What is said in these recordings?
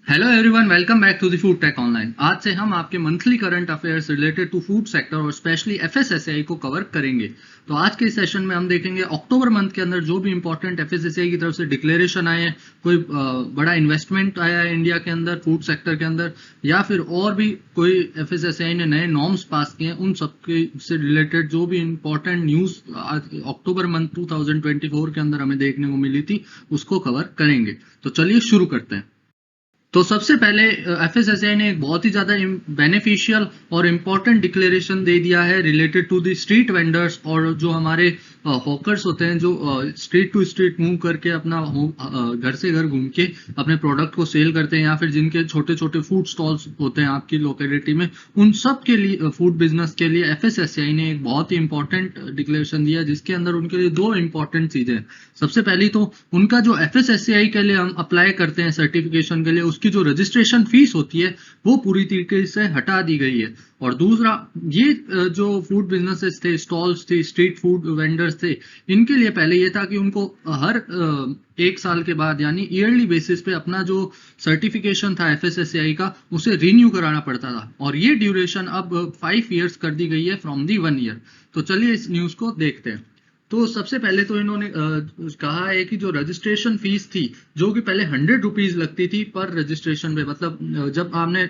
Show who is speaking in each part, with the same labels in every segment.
Speaker 1: Hello everyone, welcome back to the food tech online. आज से हम आपके monthly current affairs related to food sector और specially FSSAI को कवर करेंगे। तो आज के सेशन में हम देखेंगे अक्टूबर मंथ के अंदर जो भी इंपॉर्टेंट एफएसएसएआई की तरफ से डिक्लेरेशन आए हैं, कोई बड़ा इन्वेस्टमेंट आया है इंडिया के अंदर फूड सेक्टर के अंदर, या फिर और भी कोई एफएसएसएआई ने नए नॉर्म्स पास किए हैं, उन सबके से रिलेटेड जो भी इंपॉर्टेंट न्यूज अक्टूबर मंथ 2024 के अंदर हमें देखने को मिली थी उसको कवर करेंगे। तो चलिए शुरू करते हैं। तो सबसे पहले एफएसएसआई ने एक बहुत ही ज्यादा बेनिफिशियल और इम्पोर्टेंट डिक्लेरेशन दे दिया है related to the street vendors और जो हमारे हॉकर्स होते हैं जो स्ट्रीट टू स्ट्रीट मूव करके अपना घर से घर घूम के अपने प्रोडक्ट को सेल करते हैं, या फिर जिनके छोटे छोटे फूड स्टॉल्स होते हैं आपकी लोकेलिटी में, उन सब के लिए फूड बिजनेस के लिए एफएसएसआई ने एक बहुत ही इंपॉर्टेंट डिक्लेरेशन दिया जिसके अंदर उनके लिए दो इंपॉर्टेंट चीजें हैं। सबसे पहली तो उनका जो एफएसएसआई के लिए हम अप्लाई करते हैं सर्टिफिकेशन के लिए, उसकी जो रजिस्ट्रेशन फीस होती है वो पूरी तरीके से हटा दी गई है। और दूसरा, ये जो फूड बिजनेसेस थे, स्टॉल्स थे, स्ट्रीट फूड वेंडर्स थे, इनके लिए पहले ये था कि उनको हर एक साल के बाद यानी ईयरली बेसिस पे अपना जो सर्टिफिकेशन था एफएसएसआई का उसे रिन्यू कराना पड़ता था, और ये ड्यूरेशन अब 5 ईयर्स कर दी गई है फ्रॉम दी 1 ईयर। तो चलिए इस न्यूज को देखते हैं। तो सबसे पहले तो इन्होंने कहा है कि जो रजिस्ट्रेशन फीस थी, जो कि पहले 100 रुपीज लगती थी पर रजिस्ट्रेशन पे, मतलब जब आपने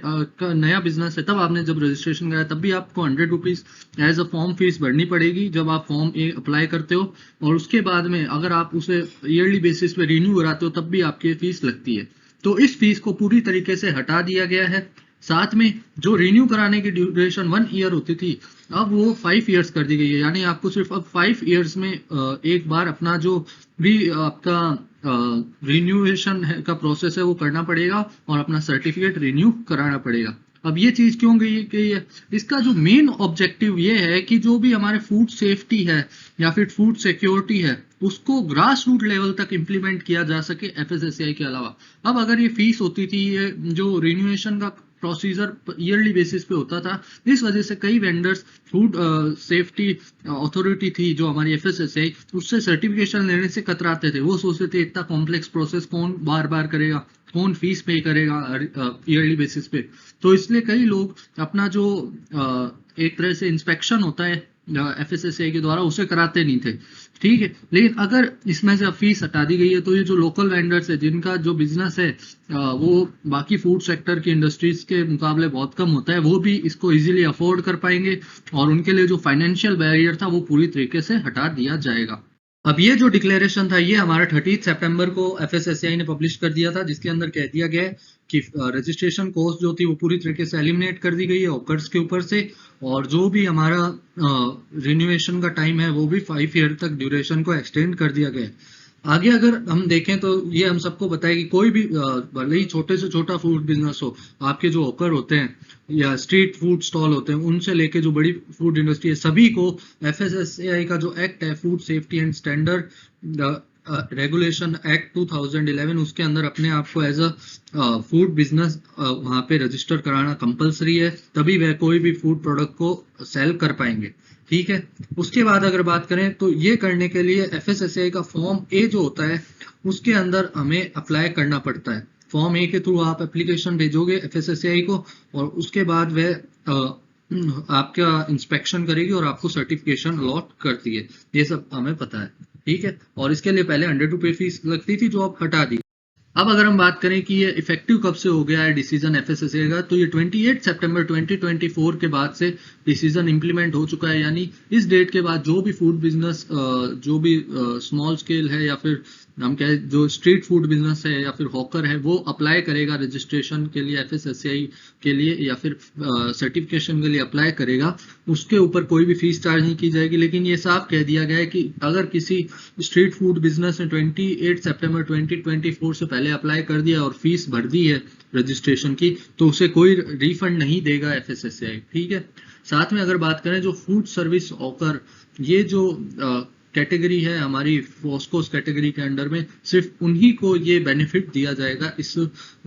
Speaker 1: नया बिजनेस है तब आपने जब रजिस्ट्रेशन कराया तब भी आपको 100 rupees as a form fees भरनी पड़ेगी जब आप फॉर्म अप्लाई करते हो, और उसके बाद में अगर आप उसे ईयरली बेसिस पे रिन्यू कराते हो तब भी आपकी फीस लगती है। तो इस फीस को पूरी तरीके से हटा दिया गया है। साथ में जो रिन्यू कराने की ड्यूरेशन 1 ईयर होती थी अब वो 5 ईयर्स कर दी गई है, यानी आपको सिर्फ अब 5 ईयर्स में एक बार अपना जो भी आपका रिन्यूएशन का प्रोसेस है वो करना पड़ेगा और अपना सर्टिफिकेट रिन्यू कराना पड़ेगा। अब ये चीज क्यों गई है, इसका जो मेन ऑब्जेक्टिव ये है कि जो भी हमारे फूड सेफ्टी है या फिर फूड सिक्योरिटी है उसको ग्रास रूट लेवल तक इम्प्लीमेंट किया जा सके एफएसएसआई के अलावा। अब अगर ये फीस होती थी, ये जो रिन्यूएशन का प्रोसीजर ईयरली बेसिस पे होता था, इस वजह से कई वेंडर्स फूड सेफ्टी अथॉरिटी थी जो हमारी एफएसएसआई, उससे सर्टिफिकेशन लेने से कतराते थे। वो सोचते थे इतना कॉम्प्लेक्स प्रोसेस कौन बार बार करेगा, कौन फीस पे करेगा ईयरली बेसिस पे। तो इसलिए कई लोग अपना जो एक तरह से इंस्पेक्शन होता है एफएसएसआई के द्वारा उसे कराते नहीं थे। ठीक है, लेकिन अगर इसमें से फीस हटा दी गई है तो ये जो लोकल वेंडर्स है जिनका जो बिजनेस है वो बाकी फूड सेक्टर की इंडस्ट्रीज के मुकाबले बहुत कम होता है, वो भी इसको इजीली अफोर्ड कर पाएंगे और उनके लिए जो फाइनेंशियल बैरियर था वो पूरी तरीके से हटा दिया जाएगा। अब ये जो डिक्लेरेशन था ये हमारा 30 सितंबर को एफएसएसआई ने पब्लिश कर दिया था, जिसके अंदर कह दिया गया है कि रजिस्ट्रेशन कॉस्ट जो थी वो पूरी तरीके से एलिमिनेट कर दी गई है ऑकर्स के ऊपर से, और जो भी हमारा रिन्यूएशन का टाइम है वो भी 5 ईयर तक ड्यूरेशन को एक्सटेंड कर दिया गया है। आगे अगर हम देखें तो ये हम सबको बताए कि कोई भी भले ही छोटे से छोटा फूड बिजनेस हो, आपके जो हॉकर होते हैं या स्ट्रीट फूड स्टॉल होते हैं, उनसे लेके जो बड़ी फूड इंडस्ट्री है, सभी को एफएसएसएआई का जो एक्ट है food safety and standard regulation act 2011, उसके अंदर अपने आप को एज अ फूड बिजनेस वहां पे रजिस्टर कराना कंपलसरी है, तभी वह कोई भी फूड प्रोडक्ट को सेल कर पाएंगे। ठीक है, उसके बाद अगर बात करें तो ये करने के लिए एफएसएसआई का फॉर्म ए जो होता है उसके अंदर हमें अप्लाई करना पड़ता है। फॉर्म ए के थ्रू आप एप्लीकेशन भेजोगे एफएसएसआई को और उसके बाद वह आपका इंस्पेक्शन करेगी और आपको सर्टिफिकेशन अलॉट करती है। ये सब हमें पता है। ठीक है, और इसके लिए पहले 100 रुपए फीस लगती थी जो अब हटा दी। अब अगर हम बात करें कि ये इफेक्टिव कब से हो गया है डिसीजन एफएसएसआई का, तो ये 28 सितंबर 2024 के बाद से डिसीजन इंप्लीमेंट हो चुका है, यानी इस डेट के बाद जो भी फूड बिजनेस जो भी स्मॉल स्केल है या फिर हम कहें जो स्ट्रीट फूड बिजनेस है या फिर हॉकर है वो अप्लाई करेगा रजिस्ट्रेशन के लिए एफएसएसआई के लिए या फिर सर्टिफिकेशन के लिए अप्लाई करेगा, उसके ऊपर कोई भी फीस चार्ज नहीं की जाएगी। लेकिन ये साफ कह दिया गया है कि अगर किसी स्ट्रीट फूड बिजनेस ने 28 सितंबर 2024 से पहले अप्लाई कर दिया और फीस भर दी है रजिस्ट्रेशन की तो उसे कोई रिफंड नहीं देगा एफएसएसआई। ठीक है, साथ में अगर बात करें जो फूड सर्विस हॉकर, ये जो कैटेगरी है हमारी फॉस्कोस कैटेगरी के अंडर में, सिर्फ उन्हीं को ये बेनिफिट दिया जाएगा इस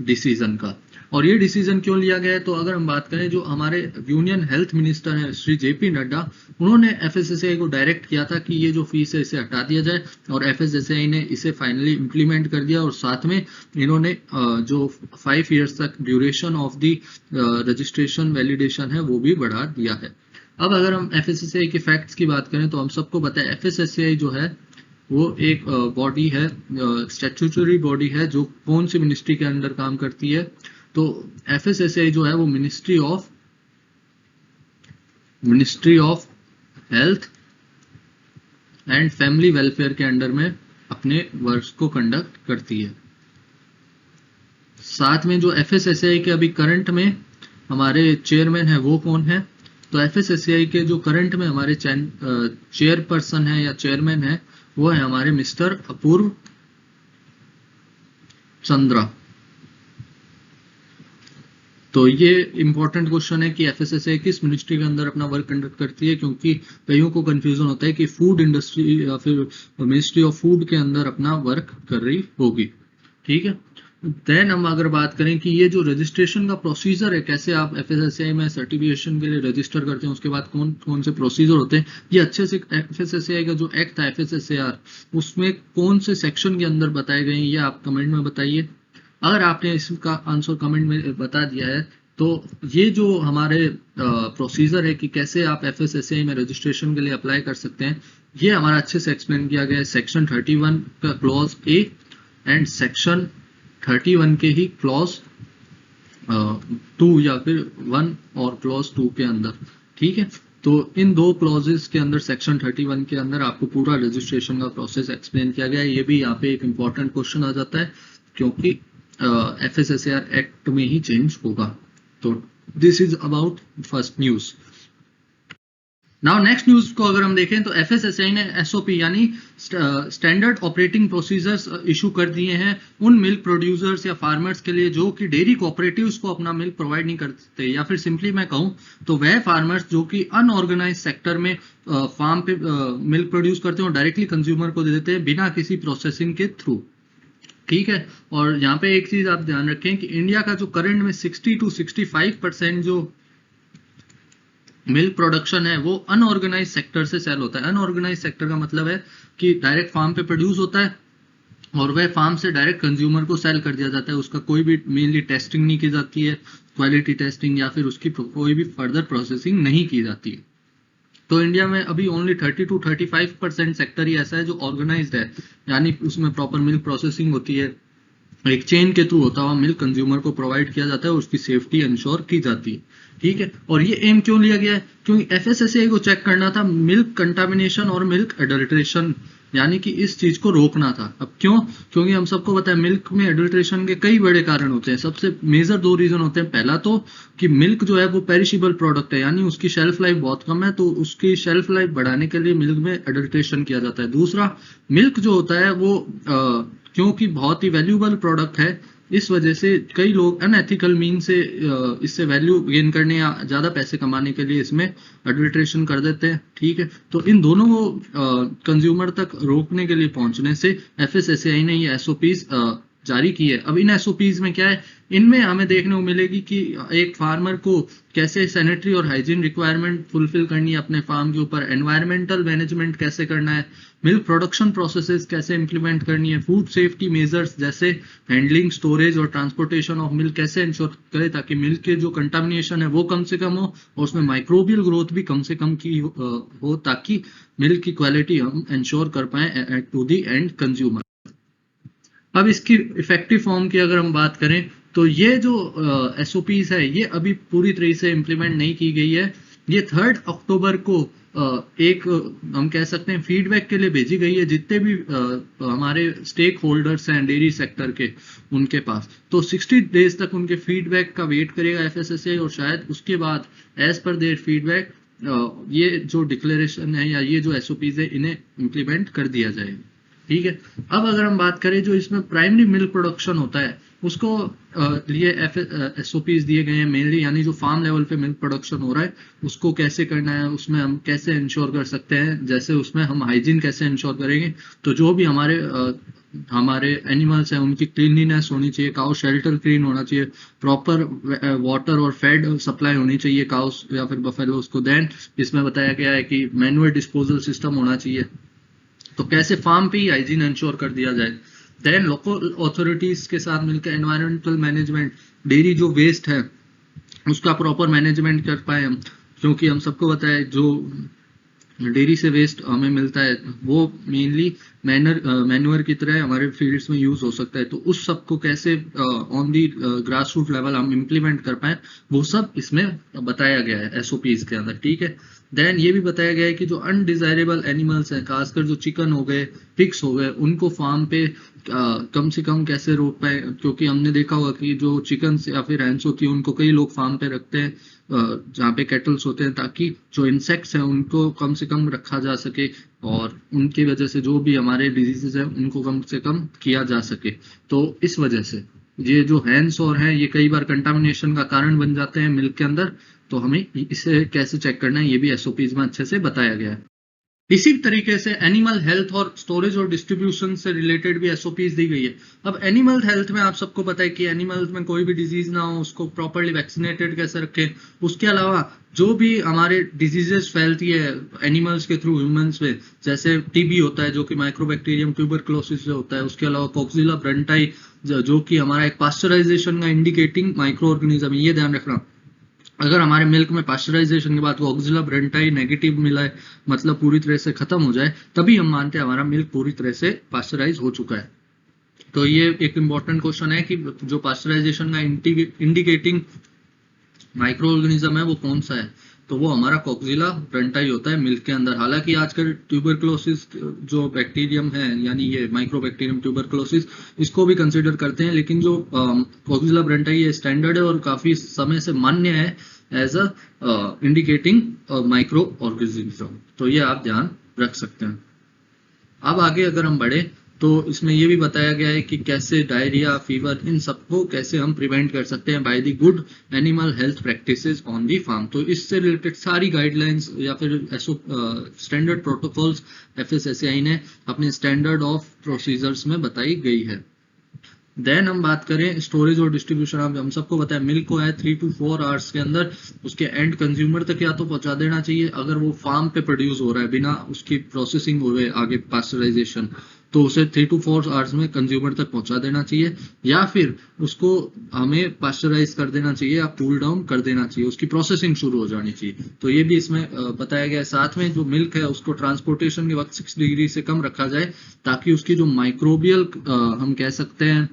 Speaker 1: डिसीजन का। और ये डिसीजन क्यों लिया गया है, तो अगर हम बात करें जो हमारे यूनियन हेल्थ मिनिस्टर हैं श्री जेपी नड्डा, उन्होंने एफएसएसएआई को डायरेक्ट किया था कि ये जो फीस है इसे हटा दिया जाए, और एफएसएसएआई ने इसे फाइनली इंप्लीमेंट कर दिया, और साथ में इन्होंने जो 5 इयर्स तक duration of the registration validation है वो भी बढ़ा दिया है। अब अगर हम एफएसएसएआई के फैक्ट्स की बात करें तो हम सबको पता है एफएसएसएआई जो है वो एक बॉडी है, स्टैट्यूटरी बॉडी है, जो कौन सी मिनिस्ट्री के अंडर काम करती है, तो एफएसएसएआई जो है वो ministry of health and family welfare के अंडर में अपने वर्क को कंडक्ट करती है। साथ में जो एफएसएसएआई के अभी करंट में हमारे चेयरमैन है वो कौन है, तो एफएसएसएआई के जो करंट में हमारे चेयरपर्सन है या चेयरमैन है वो है हमारे मिस्टर अपूर्व चंद्रा। तो ये इंपॉर्टेंट क्वेश्चन है कि एफएसएसएआई किस मिनिस्ट्री के अंदर अपना वर्क कंडक्ट करती है, क्योंकि कईयों को कंफ्यूजन होता है कि फूड इंडस्ट्री या फिर मिनिस्ट्री ऑफ फूड के अंदर अपना वर्क कर रही होगी। ठीक है, देन हम अगर बात करें कि ये जो रजिस्ट्रेशन का प्रोसीजर है, कैसे आप एफएसएसएआई में सर्टिफिकेशन के लिए रजिस्टर करते हैं, उसके बाद कौन कौन से प्रोसीजर होते हैं, ये अच्छे से एफएसएसएआई का जो एक्ट था एफएसएसएआर उसमें कौन से सेक्शन के अंदर बताए गए हैं, ये आप कमेंट में बताइए। अगर आपने इसका आंसर कमेंट में बता दिया है तो ये जो हमारे प्रोसीजर है कि कैसे आप एफएसएसएआई में रजिस्ट्रेशन के लिए अप्लाई कर सकते हैं, ये हमारा अच्छे से एक्सप्लेन किया गया है सेक्शन 31 का क्लॉज ए एंड सेक्शन 31 के ही क्लॉज 2 या फिर 1 और क्लॉज 2 के अंदर। ठीक है, तो इन दो क्लॉजेस के अंदर सेक्शन 31 के अंदर आपको पूरा रजिस्ट्रेशन का प्रोसेस एक्सप्लेन किया गया है। ये भी यहाँ पे एक इंपॉर्टेंट क्वेश्चन आ जाता है क्योंकि एफएसएसएआर एक्ट में ही चेंज होगा। तो this is about first news. Now next news को अगर हम देखें तो एफएसएसएआई ने एसओपी यानी स्टैंडर्ड ऑपरेटिंग प्रोसीजर्स इशू कर दिए हैं उन मिल्क प्रोड्यूसर्स या फार्मर्स के लिए जो कि डेयरी कोऑपरेटिव्स को अपना मिल्क प्रोवाइड नहीं करते, या फिर सिंपली मैं कहूं तो वह फार्मर्स जो कि अनऑर्गेनाइज सेक्टर में फार्म पे मिल्क प्रोड्यूस करते हैं और डायरेक्टली कंज्यूमर को दे देते हैं बिना किसी प्रोसेसिंग के थ्रू। ठीक है, और यहाँ पे एक चीज आप ध्यान रखें कि इंडिया का जो करंट में 60 to 65% जो मिल्क प्रोडक्शन है वो अनऑर्गेनाइज सेक्टर से सेल होता है। अनऑर्गेनाइज सेक्टर का मतलब है कि डायरेक्ट फार्म पे प्रोड्यूस होता है और वह फार्म से डायरेक्ट कंज्यूमर को सेल कर दिया जाता है, उसका कोई भी मेनली टेस्टिंग नहीं की जाती है, क्वालिटी टेस्टिंग या फिर उसकी कोई भी फर्दर प्रोसेसिंग नहीं की जाती है। तो इंडिया में अभी ओनली 30 to 35% सेक्टर ही ऐसा है जो ऑर्गेनाइज्ड है, यानी उसमें प्रॉपर मिल्क प्रोसेसिंग होती है, एक चेन के थ्रू होता हुआ मिल्क कंज्यूमर को प्रोवाइड किया जाता है और उसकी सेफ्टी इंश्योर की जाती है। ठीक है, और ये एम क्यों लिया गया है, क्योंकि एफएसएसएआई को चेक करना था मिल्क कंटामिनेशन और मिल्क एडल्ट्रेशन, यानी कि इस चीज को रोकना था। अब क्यों, क्योंकि हम सबको पता है मिल्क में एडल्ट्रेशन के कई बड़े कारण होते हैं। सबसे मेजर 2 रीजन होते हैं, पहला तो कि मिल्क जो है वो पेरिशेबल प्रोडक्ट है, यानी उसकी शेल्फ लाइफ बहुत कम है, तो उसकी शेल्फ लाइफ बढ़ाने के लिए मिल्क में एडल्ट्रेशन किया जाता है। दूसरा, मिल्क जो होता है वो क्योंकि बहुत ही वैल्यूएबल प्रोडक्ट है, इस वजह से कई लोग अनएथिकल मीन से इससे वैल्यू गेन करने या ज्यादा पैसे कमाने के लिए इसमें एडल्ट्रेशन कर देते हैं। ठीक है, तो इन दोनों को कंज्यूमर तक रोकने के लिए पहुंचने से एफएसएसएआई ने ये एसओपीज जारी की है। अब इन एसओपीज में क्या है, इनमें हमें देखने को मिलेगी कि एक फार्मर को कैसे सैनिटरी और हाइजीन रिक्वायरमेंट फुलफिल करनी है अपने फार्म के ऊपर, एनवायरमेंटल मैनेजमेंट कैसे करना है, मिल्क प्रोडक्शन प्रोसेसेस कैसे इंप्लीमेंट करनी है, फूड सेफ्टी मेजर्स जैसे हैंडलिंग, स्टोरेज और ट्रांसपोर्टेशन ऑफ मिल्क कैसे इंश्योर करे ताकि मिल्क के जो कंटामिनेशन है वो कम से कम हो और उसमें माइक्रोबियल ग्रोथ भी कम से कम की हो ताकि मिल्क की क्वालिटी हम इंश्योर कर पाए टू दी एंड कंज्यूमर। अब इसकी इफेक्टिव फॉर्म की अगर हम बात करें तो ये जो एसओपीज है ये अभी पूरी तरह से इंप्लीमेंट नहीं की गई है। ये 3 अक्टूबर को एक हम कह सकते हैं फीडबैक के लिए भेजी गई है जितने भी हमारे स्टेक होल्डर्स हैं डेयरी सेक्टर के उनके पास, तो 60 डेज तक उनके फीडबैक का वेट करेगा एफएसएसएआई और शायद उसके बाद एज पर देयर फीडबैक ये जो डिक्लेरेशन है या ये जो एसओपीज है इन्हें इम्प्लीमेंट कर दिया जाएगा। ठीक है, अब अगर हम बात करें जो इसमें प्राइमरी मिल्क प्रोडक्शन होता है उसको लिए SOPs दिए गए हैं मेनली, यानी जो फार्म लेवल पे मिल्क प्रोडक्शन हो रहा है उसको कैसे करना है, उसमें हम कैसे इंश्योर कर सकते हैं, जैसे उसमें हम हाइजीन कैसे इंश्योर करेंगे। तो जो भी हमारे एनिमल्स हैं उनकी क्लीनलीनेस होनी चाहिए, काउ शेल्टर क्लीन होना चाहिए, प्रॉपर वाटर और फेड सप्लाई होनी चाहिए काउस या फिर बफेलोस को। देन इसमें बताया गया है कि मैनुअल डिस्पोजल सिस्टम होना चाहिए, तो कैसे फार्म पे ही हाइजीन इंश्योर कर दिया जाए। देन लोकल अथॉरिटीज के साथ मिलकर एनवायरमेंटल मैनेजमेंट, डेयरी जो वेस्ट है उसका प्रॉपर मैनेजमेंट कर पाए हम, क्योंकि हम सबको पता है जो डेयरी से वेस्ट हमें मिलता है वो मेनली मैन्योर की तरह हमारे फील्ड्स में यूज हो सकता है। तो उस सब को कैसे on the grass root level हम इम्प्लीमेंट कर पाए, वो सब इसमें बताया गया है SOPs के अंदर, ठीक है। देन ये भी बताया गया है कि जो अनडिजायरेबल एनिमल्स हैं, खासकर जो चिकन हो गए, पिग्स हो गए, उनको फार्म पे कम से कम कैसे रोक पाए, क्योंकि हमने देखा होगा कि जो चिकन या फिर हैंस होती है उनको कई लोग फार्म पे रखते हैं जहाँ पे कैटल्स होते हैं, ताकि जो इंसेक्ट्स हैं उनको कम से कम रखा जा सके और उनकी वजह से जो भी हमारे डिजीजेस हैं उनको कम से कम किया जा सके। तो इस वजह से ये जो हैंस और हैं ये कई बार कंटामिनेशन का कारण बन जाते हैं मिल्क के अंदर, तो हमें इसे कैसे चेक करना है ये भी SOPs में अच्छे से बताया गया है। इसी तरीके से एनिमल हेल्थ और स्टोरेज और डिस्ट्रीब्यूशन से रिलेटेड भी SOPs दी गई है। अब एनिमल हेल्थ में आप सबको पता है कि एनिमल्स में कोई भी डिजीज ना हो, उसको प्रॉपरली वैक्सीनेटेड कैसे रखें। उसके अलावा जो भी हमारे डिजीजेस फैलती है एनिमल्स के थ्रू ह्यूमंस में, जैसे TB होता है जो कि माइक्रोबैक्टीरियम ट्यूबरक्लोसिस से होता है, उसके अलावा कॉक्सिला ब्रंटाई जो कि हमारा एक पास्चराइजेशन का इंडिकेटिंग माइक्रो ऑर्गेनिज्म, ये ध्यान रखना। अगर हमारे मिल्क में पास्चराइजेशन के बाद कॉक्सिला ब्रंटाई नेगेटिव मिला है, मतलब पूरी तरह से खत्म हो जाए, तभी हम मानते हैं हमारा मिल्क पूरी तरह से पास्चराइज हो चुका है। तो ये एक इंपॉर्टेंट क्वेश्चन है कि जो पास्चराइजेशन का इंडिकेटिंग माइक्रो ऑर्गेनिज्म है वो कौन सा है, तो वो हमारा कॉक्सिला ब्रंटाई होता है मिल्क के अंदर। हालांकि आजकल ट्यूबरक्लोसिस जो बैक्टीरियम है, यानी ये माइक्रोबैक्टीरियम ट्यूबरक्लोसिस, इसको भी कंसिडर करते हैं, लेकिन जो कॉक्सिला ब्रंटाई ये स्टैंडर्ड है और काफी समय से मान्य है as a indicating micro organism, तो ये आप ध्यान रख सकते हैं। अब आगे अगर हम बढ़े तो इसमें यह भी बताया गया है कि कैसे डायरिया, फीवर, इन सबको कैसे हम प्रिवेंट कर सकते हैं by the good animal health practices on the farm. तो इससे रिलेटेड सारी गाइडलाइंस या फिर स्टैंडर्ड प्रोटोकॉल्स FSSAI ने अपने स्टैंडर्ड ऑफ प्रोसीजर्स में बताई गई है। देन हम बात करें स्टोरेज और डिस्ट्रीब्यूशन। हम सबको पता है मिल्क को है 3 to 4 आवर्स के अंदर उसके एंड कंज्यूमर तक या तो पहुंचा देना चाहिए, अगर वो फार्म पे प्रोड्यूस हो रहा है बिना उसकी प्रोसेसिंग हुए आगे पास्चराइजेशन, तो उसे 3 to 4 आवर्स में कंज्यूमर तक पहुंचा देना चाहिए, या फिर उसको हमें पास्चराइज कर देना चाहिए या कूल डाउन कर देना चाहिए, उसकी प्रोसेसिंग शुरू हो जानी चाहिए। तो ये भी इसमें बताया गया है। साथ में जो मिल्क है उसको ट्रांसपोर्टेशन के वक्त 6 डिग्री से कम रखा जाए, ताकि उसकी जो माइक्रोबियल हम कह सकते हैं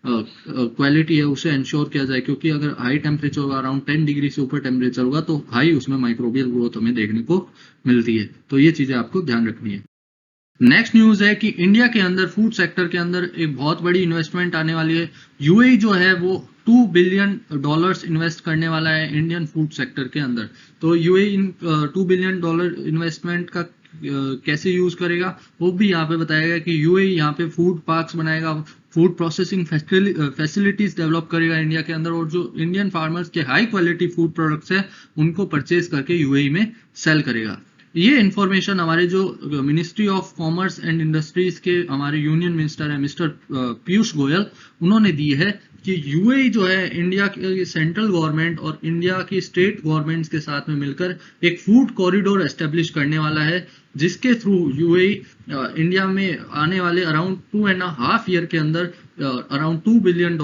Speaker 1: क्वालिटी है उसे इंश्योर किया जाए, क्योंकि अगर हाई टेम्परेचर होगा, अराउंड 10 डिग्री से ऊपर टेम्परेचर होगा, तो हाई उसमें माइक्रोबियल ग्रोथ हमें देखने को मिलती है। तो ये चीजें आपको ध्यान रखनी है। नेक्स्ट न्यूज है कि इंडिया के अंदर फूड सेक्टर के अंदर एक बहुत बड़ी इन्वेस्टमेंट आने वाली है। UAE जो है वो $2 बिलियन इन्वेस्ट करने वाला है इंडियन फूड सेक्टर के अंदर। तो UAE इन $2 बिलियन इन्वेस्टमेंट का कैसे यूज करेगा वो भी यहाँ पे बताया गया कि UAE यहाँ पे फूड पार्क्स बनाएगा, फूड प्रोसेसिंग फैसिलिटीज डेवलप करेगा इंडिया के अंदर, और जो इंडियन फार्मर्स के हाई क्वालिटी फूड प्रोडक्ट्स है उनको परचेज करके UAE में सेल करेगा। ये इंफॉर्मेशन हमारे जो ministry of commerce and industries के हमारे यूनियन मिनिस्टर है मिस्टर पीयूष गोयल, उन्होंने दी है कि UAE जो है इंडिया की सेंट्रल गवर्नमेंट और इंडिया की स्टेट गवर्नमेंट्स के साथ में मिलकर एक फूड कॉरिडोर एस्टेब्लिश करने वाला है, जिसके थ्रू UAE इंडिया में आने वाले अराउंड 2.5 ईयर के अंदर अराउंड $2 बिलियन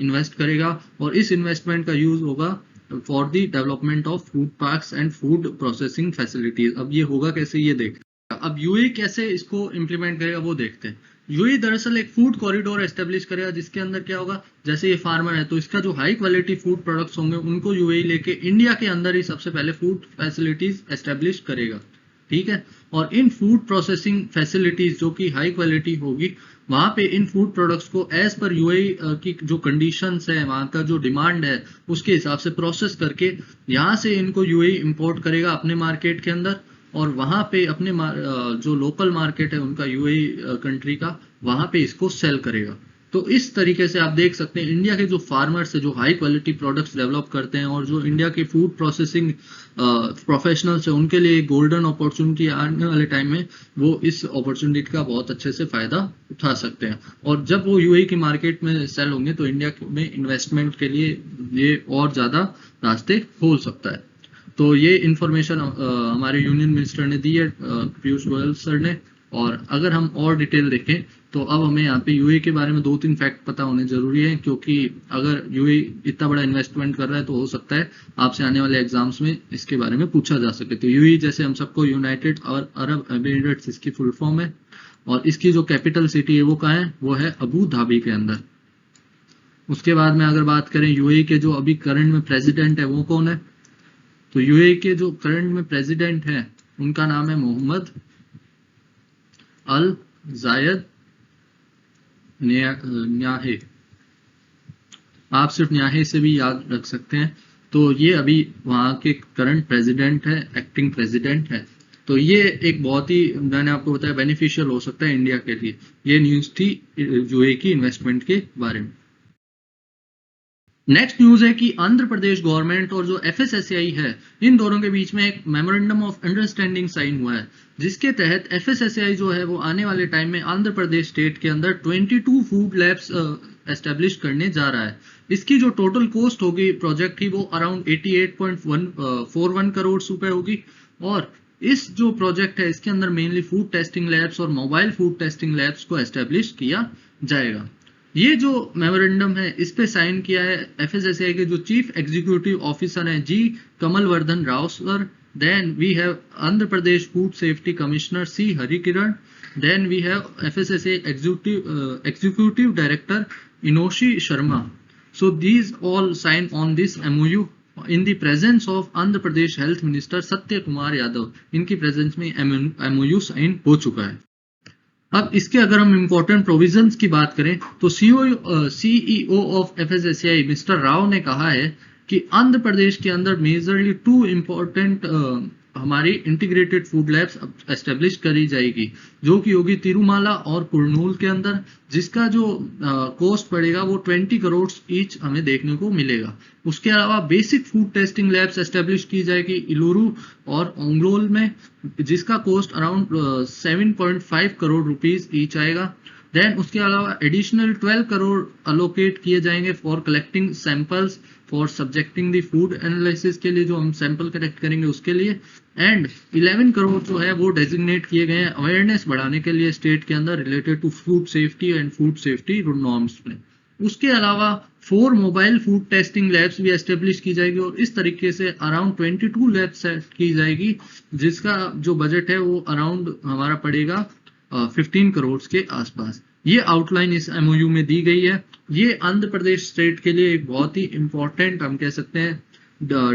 Speaker 1: इन्वेस्ट करेगा, और इस इन्वेस्टमेंट का यूज होगा for the development of food parks and food processing facilities. अब ये होगा कैसे, ये देखते हैं। अब UAE कैसे इसको इंप्लीमेंट करेगा वो देखते हैं। UAE दरअसल एक फूड कॉरिडोर एस्टेब्लिश करेगा, जिसके अंदर क्या होगा, जैसे ये फार्मर है तो इसका जो हाई क्वालिटी फूड प्रोडक्ट्स होंगे उनको UAE लेके इंडिया के अंदर ही सबसे पहले फूड फैसिलिटीज एस्टेब्लिश करेगा, ठीक है। और इन फूड प्रोसेसिंग फैसिलिटीज जो कि हाई क्वालिटी होगी, वहां पे इन फूड प्रोडक्ट्स को एज पर UAE की जो कंडीशंस है, वहां का जो डिमांड है उसके हिसाब से प्रोसेस करके यहाँ से इनको UAE इंपोर्ट करेगा अपने मार्केट के अंदर, और वहां पे अपने जो लोकल मार्केट है उनका UAE कंट्री का, वहां पे इसको सेल करेगा। तो इस तरीके से आप देख सकते हैं इंडिया के जो फार्मर्स है जो हाई क्वालिटी प्रोडक्ट्स डेवलप करते हैं और जो इंडिया के फूड प्रोसेसिंग प्रोफेशनल्स है उनके लिए गोल्डन अपॉर्चुनिटी आने वाले टाइम में वो इस अपॉर्चुनिटी का बहुत अच्छे से फायदा उठा सकते हैं। और जब वो यूएई की मार्केट में सेल होंगे तो इंडिया में इन्वेस्टमेंट के लिए ये और ज्यादा रास्ते खोल सकता है। तो ये इंफॉर्मेशन हमारे यूनियन मिनिस्टर ने दी है, पीयूष गोयल सर ने। और अगर हम और डिटेल देखें तो अब हमें यहाँ पे यूएई के बारे में 2-3 फैक्ट पता होने जरूरी है, क्योंकि अगर यूएई इतना बड़ा इन्वेस्टमेंट कर रहा है तो हो सकता है आपसे आने वाले एग्जाम्स में इसके बारे में पूछा जा सके। तो यूएई जैसे हम सबको यूनाइटेड और अरब एमिरेट्स इसकी फुल फॉर्म है, और इसकी जो कैपिटल सिटी है वो कहाँ है, वो है अबू धाबी के अंदर। उसके बाद में अगर बात करें यूएई के जो अभी करंट में प्रेसिडेंट है वो कौन है, तो यूएई के जो करंट में प्रेसिडेंट है उनका नाम है मोहम्मद अल जायद न्याहे। आप सिर्फ न्याहे से भी याद रख सकते हैं। तो ये अभी वहां के करंट प्रेसिडेंट है, एक्टिंग प्रेसिडेंट है। तो ये एक बहुत ही, मैंने आपको बताया, बेनिफिशियल हो सकता है इंडिया के लिए। ये न्यूज थी यूएई की इन्वेस्टमेंट के बारे में। नेक्स्ट न्यूज है कि आंध्र प्रदेश गवर्नमेंट और जो एफएसएसएआई है इन दोनों के बीच में एक मेमोरेंडम ऑफ अंडरस्टैंडिंग साइन हुआ है, जिसके तहत एफएसएसएआई जो है वो आने वाले टाइम में आंध्र प्रदेश स्टेट के अंदर 22 फूड लैब्स एस्टेब्लिश करने जा रहा है। इसकी जो टोटल कॉस्ट होगी प्रोजेक्ट की वो अराउंड 88.41 करोड़ रुपए होगी। और इस जो प्रोजेक्ट है इसके अंदर मेनली फूड टेस्टिंग लैब्स और मोबाइल फूड टेस्टिंग लैब्स को एस्टेब्लिश किया जाएगा। ये जो मेमोरेंडम है इस पे साइन किया है एफएसएसएआई के जो चीफ एग्जीक्यूटिव ऑफिसर हैं G Kamal Vardhan Rao sir. Then we have Andhra Pradesh food safety commissioner C Harikiran. Then we have FSSAI executive director Inoshi Sharma. So these all sign on this MOU in the presence of Andhra Pradesh Health Minister Satya Kumar Yadav. इनकी presence में MOU sign हो चुका है। अब इसके अगर हम important provisions की बात करें तो CEO of FSSAI mister Rao ने कहा है कि आंध्र प्रदेश के अंदर मेजरली 2 इंपॉर्टेंट हमारी इंटीग्रेटेड फूड लैब्स एस्टेब्लिश करी जाएगी, जो कि होगी तिरुमाला और कुरनूल के अंदर, जिसका जो कॉस्ट पड़ेगा वो 20 करोड़ ईच हमें देखने को मिलेगा। उसके अलावा basic food testing labs establish की जाएगी इलूरू और ओंगलोल में, जिसका cost around 7.5 crore rupees each आएगा। देन उसके अलावा एडिशनल 12 करोड़ अलोकेट किए जाएंगे for collecting samples for subjecting the food analysis के लिए, जो हम सैंपल कलेक्ट करेंगे उसके लिए। एंड 11 करोड़ जो है वो डेजिग्नेट किए गए हैं अवेयरनेस बढ़ाने के लिए स्टेट के अंदर related to food safety and food safety norms में। उसके अलावा 4 मोबाइल फूड टेस्टिंग लैब्स भी एस्टेब्लिश की जाएगी और इस तरीके से अराउंड 22 लैब्स सेट की जाएगी, जिसका जो बजट है वो अराउंड हमारा पड़ेगा 15 करोड़ के आसपास। ये आउटलाइन इस एमओयू में दी गई है। ये आंध्र प्रदेश स्टेट के लिए एक बहुत ही इंपॉर्टेंट हम कह सकते हैं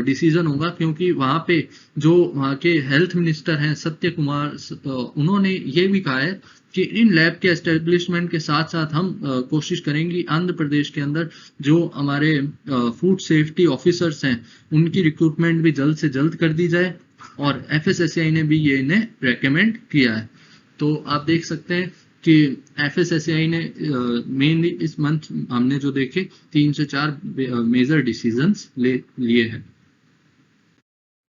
Speaker 1: डिसीजन होगा, क्योंकि वहां पे जो वहां के हेल्थ मिनिस्टर हैं सत्य कुमार, उन्होंने ये भी कहा है कि इन लैब के एस्टेब्लिशमेंट के साथ साथ हम कोशिश करेंगे आंध्र प्रदेश के अंदर जो हमारे फूड सेफ्टी ऑफिसर्स हैं उनकी रिक्रूटमेंट भी जल्द से जल्द कर दी जाए, और एफएसएसएआई ने भी ये इन्हें रेकमेंड किया है। तो आप देख सकते हैं कि एफएसएसएआई ने मेनली इस मंथ हमने जो देखे 3 से 4 मेजर डिसीजंस लिए हैं।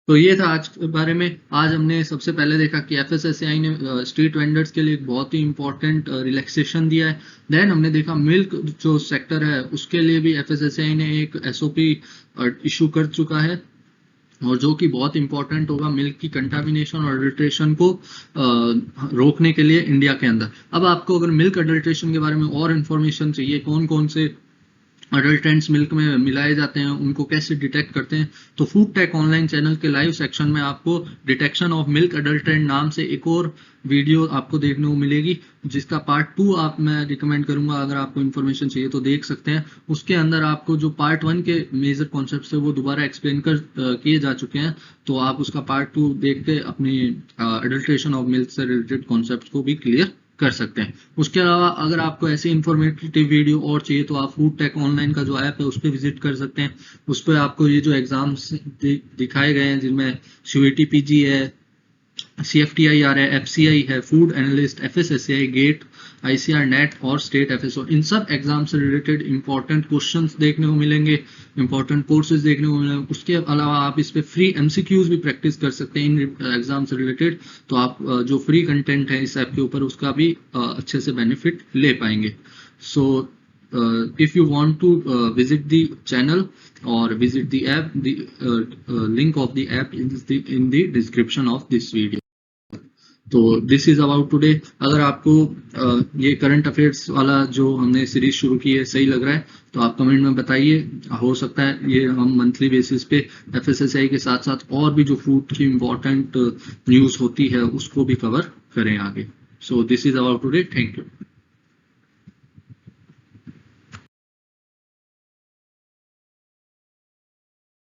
Speaker 1: तो ये था आज के बारे में। आज हमने सबसे पहले देखा कि एफएसएसएआई ने स्ट्रीट वेंडर्स के लिए एक बहुत ही इंपॉर्टेंट रिलैक्सेशन दिया है। देन हमने देखा मिल्क जो सेक्टर है उसके लिए भी एफएसएसएआई ने एक एसओपी इशू कर चुका है, और जो कि बहुत इंपॉर्टेंट होगा मिल्क की कंटामिनेशन और अडल्ट्रेशन को रोकने के लिए इंडिया के अंदर। अब आपको अगर मिल्क अडल्ट्रेशन के बारे में और इन्फॉर्मेशन चाहिए, कौन कौन से अडल्ट्रेंट्स मिल्क में मिलाए जाते हैं, उनको कैसे डिटेक्ट करते हैं, तो फूड टेक ऑनलाइन चैनल के लाइव सेक्शन में आपको डिटेक्शन ऑफ मिल्क अडल्ट्रेंट नाम से एक और वीडियो आपको देखने को मिलेगी, जिसका पार्ट 2 आप मैं रिकमेंड करूंगा। अगर आपको इन्फॉर्मेशन चाहिए तो देख सकते हैं। उसके अंदर आपको जो पार्ट 1 के मेजर कॉन्सेप्ट्स है वो दोबारा एक्सप्लेन कर किए जा चुके हैं, तो आप उसका पार्ट 2 देख के अपनी अडल्ट्रेशन ऑफ मिल्क से रिलेटेड कॉन्सेप्ट को भी क्लियर कर सकते हैं। उसके अलावा अगर आपको ऐसे इन्फॉर्मेटिव वीडियो और चाहिए तो आप फूड टेक ऑनलाइन का जो ऐप है उस पर विजिट कर सकते हैं। उस पर आपको ये जो एग्जाम्स दिखाए गए हैं जिनमें सीयूईटी पीजी है, CFTI है, FCI है, food analyst, FSSAI, GATE ICR NET और स्टेट FSO, इन सब एग्जाम से रिलेटेड इंपॉर्टेंट क्वेश्चंस देखने को मिलेंगे, इंपॉर्टेंट कोर्सेज देखने को मिलेंगे। उसके अलावा आप इस पे फ्री MCQs भी प्रैक्टिस कर सकते हैं इन एग्जाम से रिलेटेड। तो आप जो फ्री कंटेंट है इस ऐप के ऊपर उसका भी अच्छे से बेनिफिट ले पाएंगे। सो if you want to visit the channel or visit the app, the link of the app is in the description of this video. तो दिस इज अबाउट टुडे। अगर आपको ये करंट अफेयर्स वाला जो हमने सीरीज शुरू की है सही लग रहा है तो आप कमेंट में बताइए। हो सकता है ये हम मंथली बेसिस पे FSSAI के साथ साथ और भी जो फूड की इम्पोर्टेंट न्यूज़ होती है उसको भी कवर करें आगे। So this is about today, thank you.